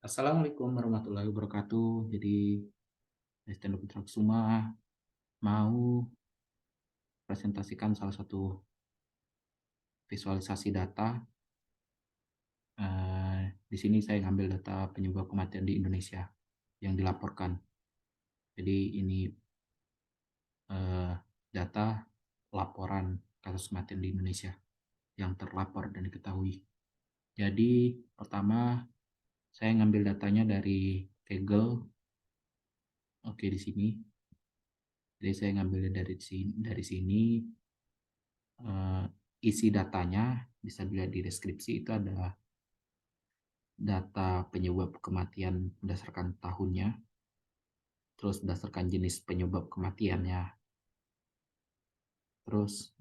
Assalamualaikum warahmatullahi wabarakatuh. Jadi, saya Stand Putra Kusuma mau presentasikan salah satu visualisasi data. Di sini saya ngambil data penyebab kematian di Indonesia yang dilaporkan. Jadi ini data laporan kasus kematian di Indonesia yang terlapor dan diketahui. Jadi pertama saya ngambil datanya dari Kaggle. Oke, di sini. Jadi saya ngambilnya dari sini. Isi datanya bisa dilihat di deskripsi, itu adalah data penyebab kematian berdasarkan tahunnya, terus berdasarkan jenis penyebab kematiannya, terus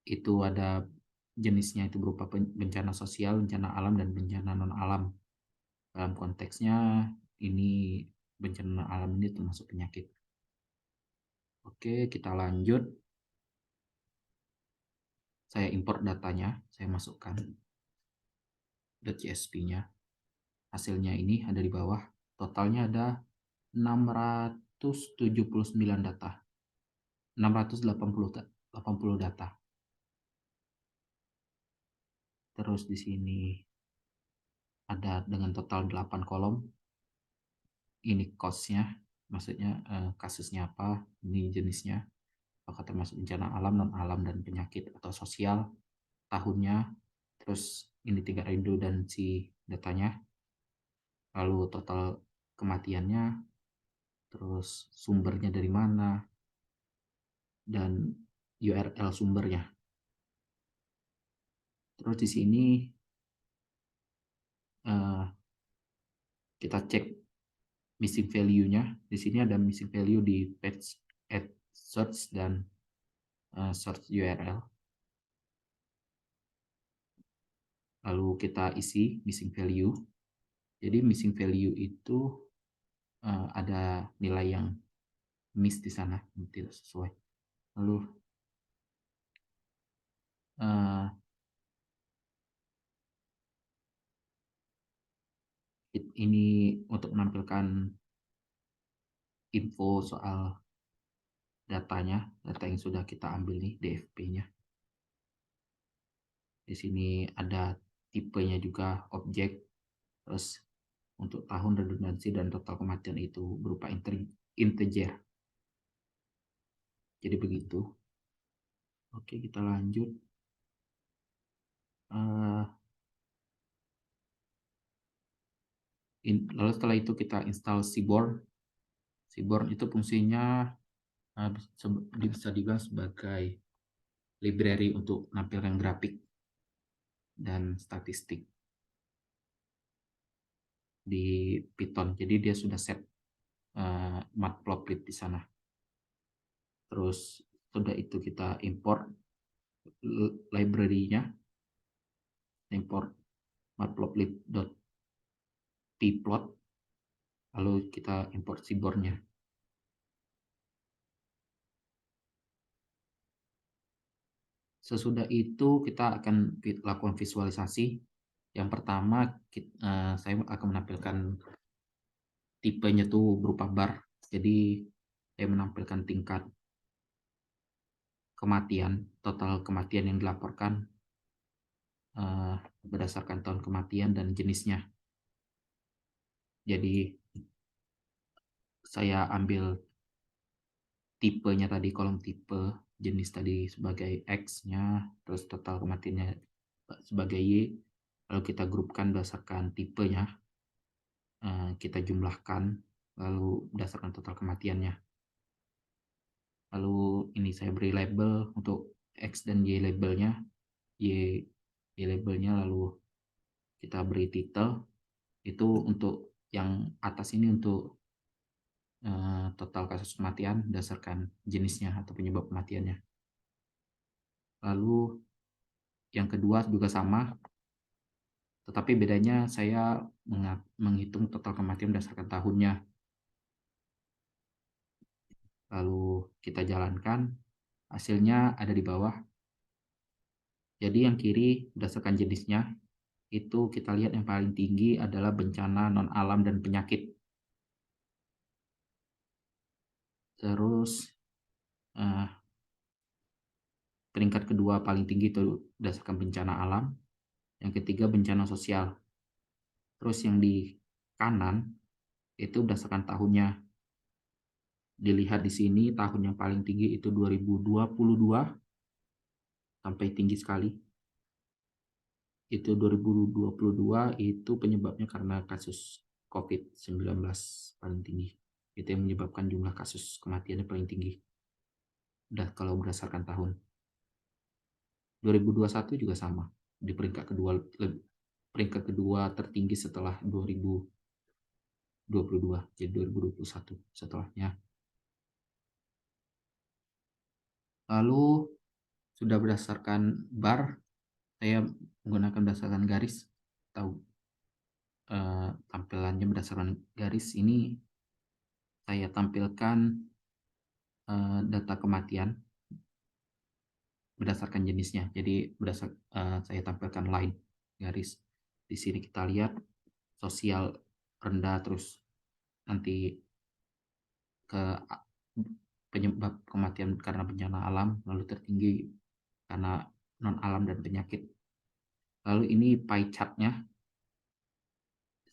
itu ada jenisnya, itu berupa bencana sosial, bencana alam, dan bencana non alam. Dalam konteksnya ini bencana non alam ini termasuk penyakit. Oke, kita lanjut. Saya import datanya, saya masukkan .csv-nya. Hasilnya ini ada di bawah. Totalnya ada 679 data. 680 data. Terus di sini ada dengan total 8 kolom. Ini cost-nya, maksudnya kasusnya apa, ini jenisnya, apakah termasuk bencana alam, non alam, dan penyakit atau sosial, tahunnya, terus ini tingkat redundansi datanya, lalu total kematiannya, terus sumbernya dari mana, dan URL sumbernya. Terus di sini kita cek missing value-nya. Di sini ada missing value di page at search dan search URL. Lalu kita isi missing value. Jadi missing value itu ada nilai yang miss di sana, tidak sesuai. Lalu ini untuk menampilkan info soal datanya, data yang sudah kita ambil nih, DFP-nya. Di sini ada tipenya juga, objek, terus untuk tahun, redundansi, dan total kematian itu berupa integer. Jadi begitu. Oke, kita lanjut. Lalu setelah itu kita install Seaborn. Seaborn itu fungsinya bisa dibilang sebagai library untuk menampilkan grafik dan statistik di Python. Jadi dia sudah set matplotlib di sana. Terus sudah itu kita import library-nya, import matplotlib.pplot, lalu kita import Seaborn-nya. Sesudah itu kita akan lakukan visualisasi. Yang pertama saya akan menampilkan tipenya tuh berupa bar. Jadi saya menampilkan tingkat kematian, total kematian yang dilaporkan berdasarkan tahun kematian dan jenisnya. Jadi saya ambil tipenya tadi, kolom tipe, jenis tadi sebagai X-nya, terus total kematiannya sebagai Y, lalu kita grupkan berdasarkan tipenya, kita jumlahkan, lalu berdasarkan total kematiannya. Lalu ini saya beri label untuk X dan Y labelnya, Y labelnya, lalu kita beri title. Itu untuk yang atas ini untuk total kasus kematian berdasarkan jenisnya atau penyebab kematiannya. Lalu yang kedua juga sama, tetapi bedanya saya menghitung total kematian berdasarkan tahunnya. Lalu kita jalankan, hasilnya ada di bawah. Jadi yang kiri berdasarkan jenisnya, itu kita lihat yang paling tinggi adalah bencana non-alam dan penyakit. Terus, eee, peringkat kedua paling tinggi itu berdasarkan bencana alam, yang ketiga bencana sosial. Terus yang di kanan itu berdasarkan tahunnya. Dilihat di sini tahun yang paling tinggi itu 2022 sampai tinggi sekali. Itu 2022 itu penyebabnya karena kasus COVID-19 paling tinggi. Itu yang menyebabkan jumlah kasus kematiannya paling tinggi. Udah kalau berdasarkan tahun. 2021 juga sama. Di peringkat kedua tertinggi setelah 2022. Jadi 2021 setelahnya. Lalu sudah berdasarkan bar, saya menggunakan berdasarkan garis atau tampilannya berdasarkan garis ini saya tampilkan data kematian berdasarkan jenisnya. Jadi saya tampilkan line garis. Di sini kita lihat sosial rendah, terus nanti ke penyebab kematian karena bencana alam, lalu tertinggi karena non alam dan penyakit. Lalu ini pie chartnya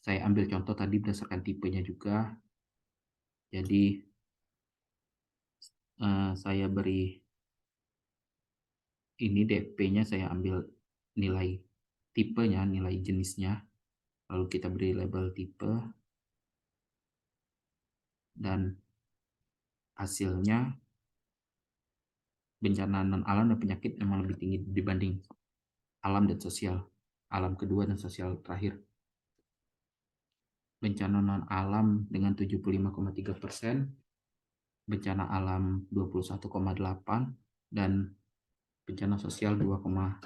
saya ambil contoh tadi berdasarkan tipenya juga. Jadi saya beri ini DP-nya, saya ambil nilai tipenya, nilai jenisnya, lalu kita beri label tipe, dan hasilnya bencana non alam dan penyakit memang lebih tinggi dibanding alam dan sosial, alam kedua dan sosial terakhir. Bencana non alam dengan 75,3%, bencana alam 21,8%, dan bencana sosial 2,9%.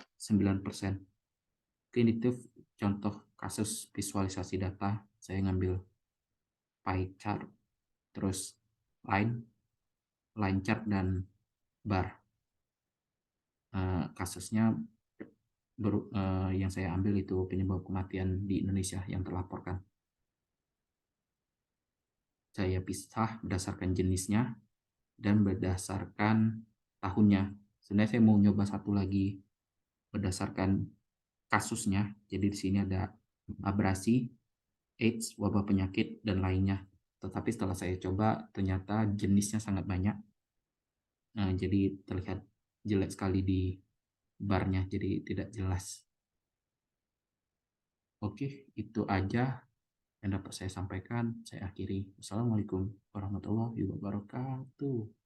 Ini itu contoh kasus visualisasi data. Saya ngambil pie chart, terus line chart, dan bar. Kasusnya yang saya ambil itu penyebab kematian di Indonesia yang terlaporkan. Saya pisah berdasarkan jenisnya dan berdasarkan tahunnya. Sebenarnya saya mau nyoba satu lagi berdasarkan kasusnya. Jadi di sini ada abrasi, AIDS, wabah penyakit, dan lainnya. Tetapi setelah saya coba, ternyata jenisnya sangat banyak. Jadi terlihat jelek sekali di barnya, jadi tidak jelas. Oke, itu aja yang dapat saya sampaikan. Saya akhiri. Wassalamualaikum warahmatullahi wabarakatuh.